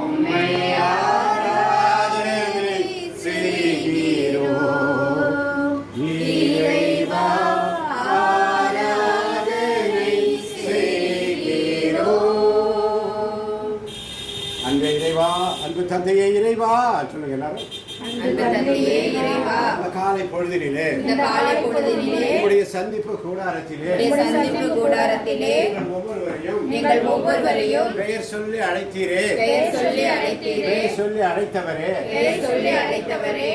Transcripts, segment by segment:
உம்மை ஆராதனை செய்கிறோம். இறைவா ஆராதனை செய்கிறோம். அன்பே இறைவா, அன்பு தந்தையே இறைவா சொல்லுங்க எல்லாரும். காலை பொழுதினிலே உங்களுடைய சந்திப்பு கூடாரத்திலே நீங்கள் ஒவ்வொருவரையும் பெயர் சொல்லி அழைத்தீரே. பெயர் சொல்லி அழைத்தவரே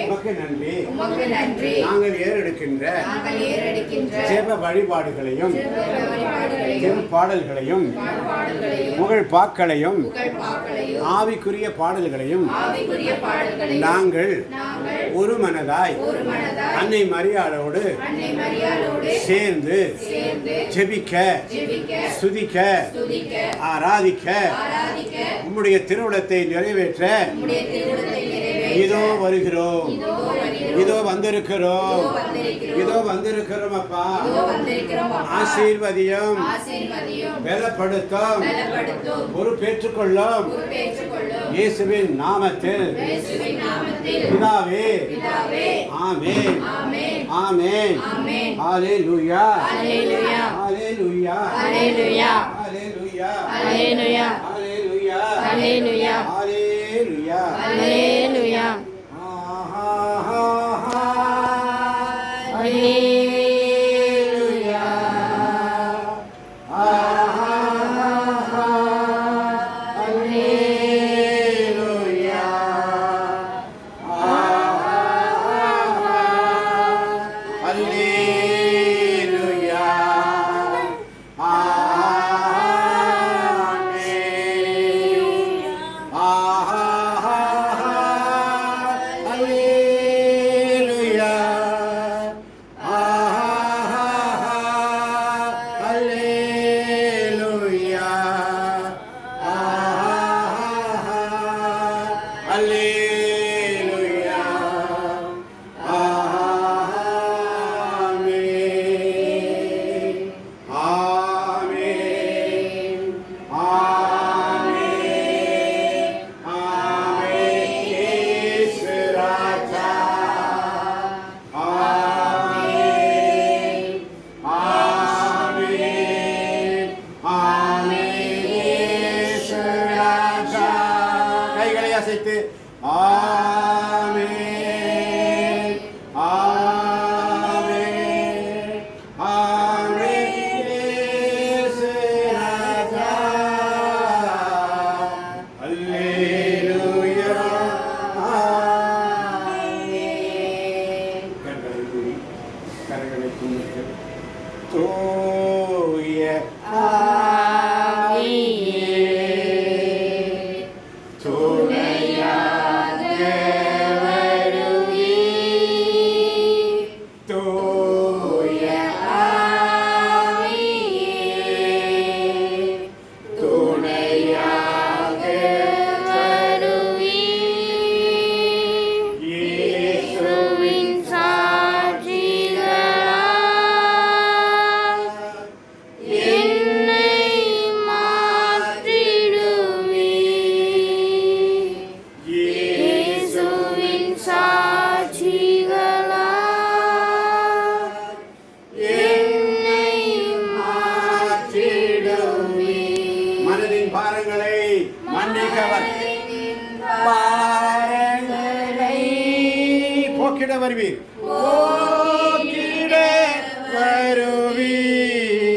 உமக்கு நன்றி. நாங்கள் ஏறெடுக்கின்ற ஜெப வழிபாடுகளையும் பாடல்களையும் புகழ் பாக்களையும் ஆவிக்குரிய பாடல்களையும் நாங்கள் ஒரு மனதாய் அன்னை மரியாளோடு சேர்ந்து ஜெபிக்க துதிக்க ஆராதிக்க உம்முடைய திருவுளத்தை நிறைவேற்ற இதோ வருகிறோம், இதோ வந்திருக்கிறோம், இதோ வந்திருக்கிறோம். அப்பா ஆசீர்வதியும், பலப்படுத்தும், பொறுப்பேற்றுக்கொள்ளும் இயேசுவின் நாமத்தில் பிதாவே. ஆமென், ஆமென். ஹல்லேலூயா, ஹல்லேலூயா, ஹல்லேலூயா, ஹல்லேலூயா, ஹல்லேலூயா, ஹல்லேலூயா, ஹல்லேலூயா, ஹல்லேலூயா, ஹல்லேலூயா, ஹல்லேலூயா.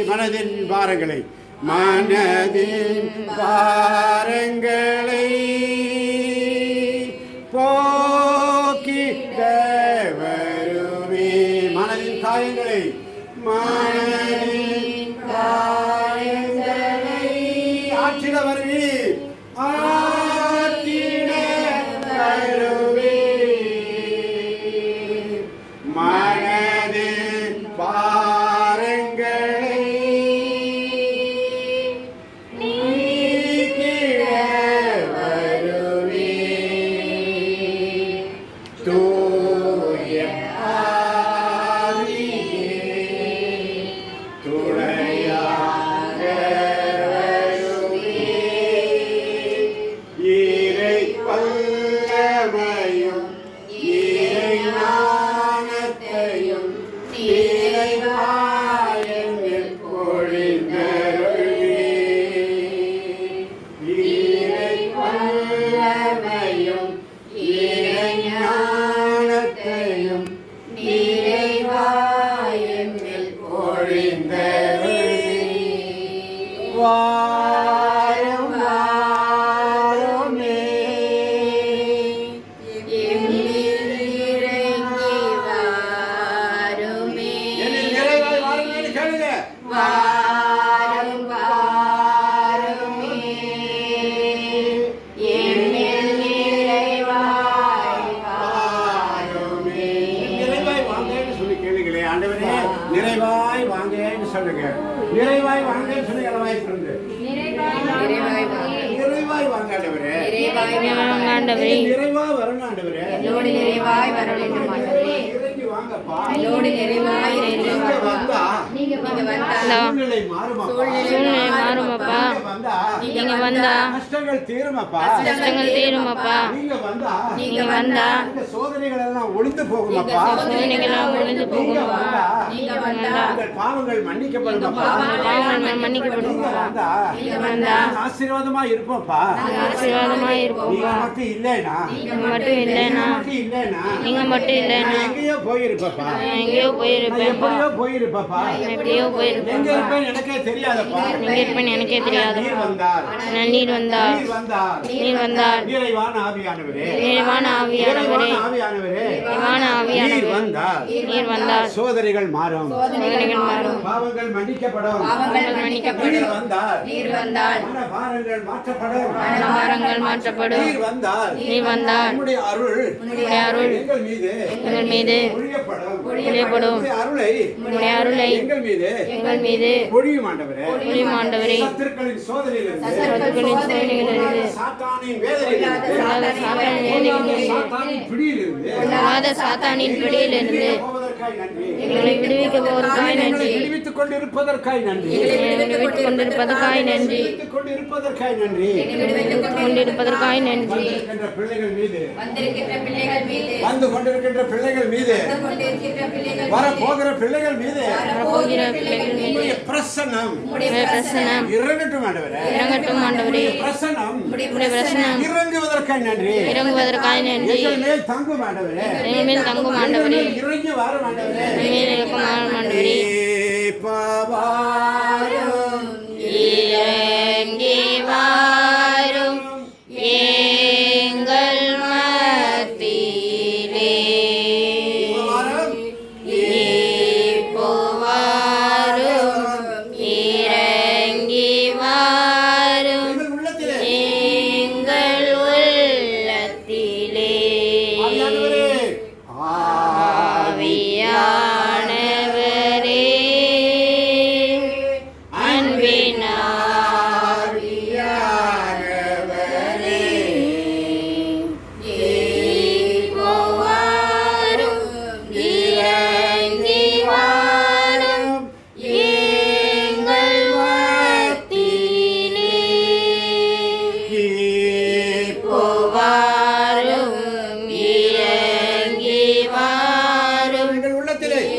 மனதின் பாரங்களை மனதின் பாரங்களை போக்கிட வருவே. மனதின் காயங்களை மனதின் காயங்களை ஆற்றிட வருவே. ஆற்றிட வருவே. மனதின் பாரங்களை நீக்கிட நிறைவாய் வாங்கன்னு சொல்லி அளவாய் பிறந்து நிறைவாய் வாங்க ஆண்டவரே. நிறைவா வரணும் ஆண்டவரே. இறங்கி வாங்கப்பா. நீங்க வந்தா சூழ்நிலை மாறுமப்பா. நீங்க வந்தா கஷ்டங்கள் தீருமப்பா. நீங்க வந்தா சோதனைகள் எல்லாம் ஒளிந்து போகுமப்பா. நீங்க வந்தா உங்கள் பாவங்கள் மன்னிக்கப்படுமப்பா. நீங்க வந்தா ஆசீர்வாதமா இருப்போம்ப்பா. நீங்க மட்டும் இல்லைனா நீங்க மட்டும் இல்லைன்னா எங்கேயோ போயிருப்பா. எங்கேயோ எப்படியோ போயிருப்பா. எங்க இருப்பேன்னு எனக்கே தெரியாதப்பா. எனக்கே தெரியாது. நீர் வந்தார். நிறைவான ஆவியானவரே. நீர் வந்தார். சோதனைகள் மாறும். பாவங்கள் மன்னிக்கப்படும். நீர் வந்தார். மனபாரங்கள் மாற்றப்படும். நீர் வந்தார். உம்முடைய அருள் எங்கள் மீது பொழியப்படும். உம்முடைய அருளை எங்கள் மீது பொழியும் ஆண்டவரே. சத்துருக்களின் சோதனையிலிருந்து சாத்தானின் வேதனையிலிருந்து சாத்தானின் பிடியிலிருந்து எங்களை விடுவிப்பதற்காய் நன்றி. வந்து கொண்டிருக்கின்ற பிள்ளைகள் மீது வரப்போகிற பிள்ளைகள் மீது பிரசன்னம் இறங்கட்டும் ஆண்டவரே. பிரசன்னம் இறங்குவதற்காய் நன்றி. எங்கள் மேல் தங்கும் ஆண்டவரே. இறங்கி வரும் ஆண்டவரே. பாவாரும் இறங்கி வாரும் எங்கள் மத்தியிலே. இப்போ வாரும் இறங்கி வாரும் எங்கள் உள்ளத்திலே.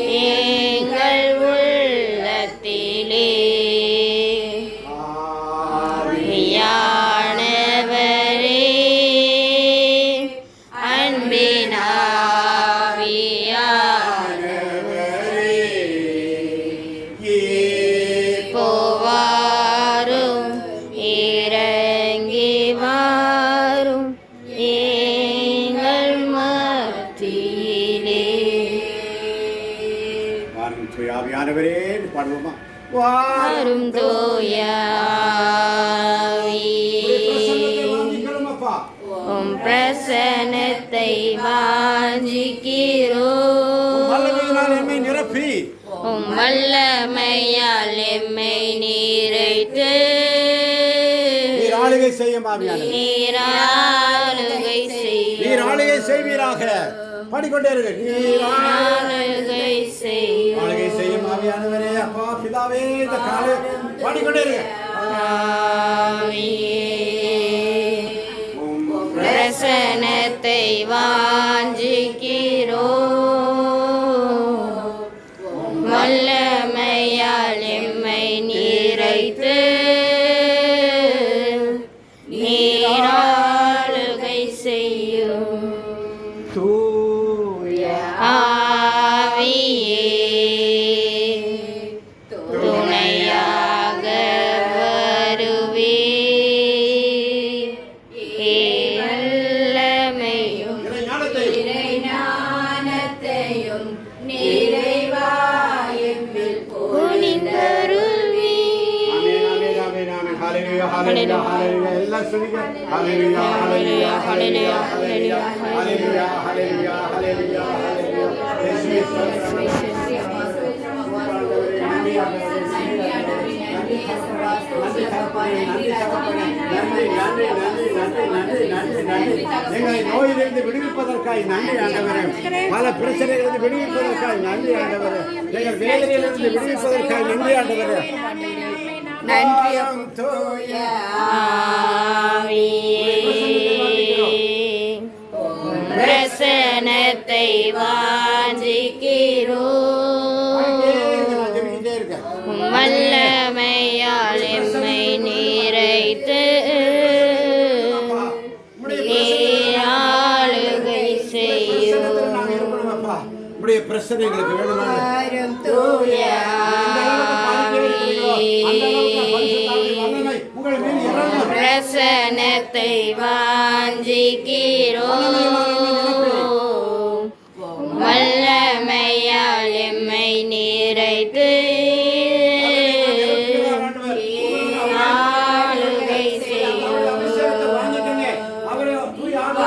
ஆவியானவரே ஆவியானவரே பாடுவோமா? வாரும் தூய உம் பிரசன்னத்தை வாஞ்சிக்கிறோம். எம்மை நிரப்பி உம் வல்லமையால் எம்மை நீரைத்து நீர் ஆளுகை செய்யும் ஆவியானவரே. நீர் ஆளுகை செய்வீராக. பாடிக்கொண்டே இருக்கு. நீர் ஆளுகை செய்யும் ஆவியானவரே. அப்பா பிதாவே இந்த காலை பாடிக்கொண்டே இருக்கு. பிரசன்னத்தை வாஞ்சிக்கிறோம். வல்லமையால் எம்மை நீரைத்து நீராளுகை செய்யும் தூய ஆவியே துணையாக வருவே. எல்லாமையும் இறைஞானத்தையும் நிறைவாயெம்மில் பொழிந்தருள்வே. Hallelujah, hallelujah. எல்லாம் சொல்லுங்க. Hallelujah, hallelujah, hallelujah, hallelujah, hallelujah, hallelujah, hallelujah, hallelujah. நன்றி தகப்பனே, நன்றி தகப்பனே, நன்றி நன்றி நன்றி நன்றி நன்றி நன்றி நன்றி. எங்களை நோயிலிருந்து விடுவிப்பதற்காய் நன்றி ஆண்டவரே. பல பிரச்சனைகளிலிருந்து விடுவிப்பதற்காய் நன்றி ஆண்டவரே. எங்கள் வேதனையிலிருந்து விடுவிப்பதற்காய் நன்றி ஆண்டவரே. நன்றி தூய பிரசனத்தை வாஞ்சிக்கிறோம் வல்லமையால் எம்மை நீரைத்து ஆளுகை செய்யும் உடைய பிரச்சனைகளுக்கு வேணுமான தூய பிரசனத்தை வாஞ்சிக்கிறோம் வல்லமையால் எம்மை நீரைத்து ஆளுகை செய்யும்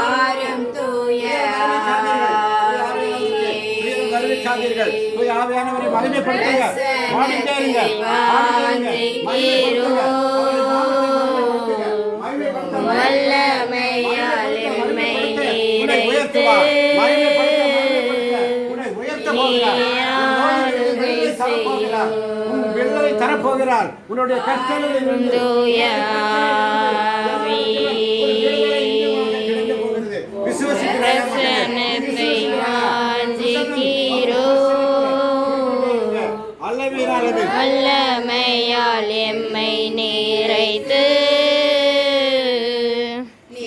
வாரும் தூய ஆவியானவரை மகிமைப்படுத்துங்க. பாடிட்டே இருங்க. வல்லமையால் எம்மை நீரைத்து விடுதலை தரப்போகிறார். உன்னுடைய கஷ்டங்களிலிருந்து பிரசனத்தை வாஞ்சிக்கிறோம் வல்லமையால் எம்மை நீரைத்து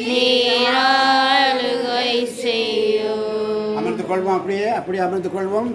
நீராளுகை செய்யும். அமர்ந்து கொள்வோம். அப்படியே அமர்ந்து கொள்வோம்.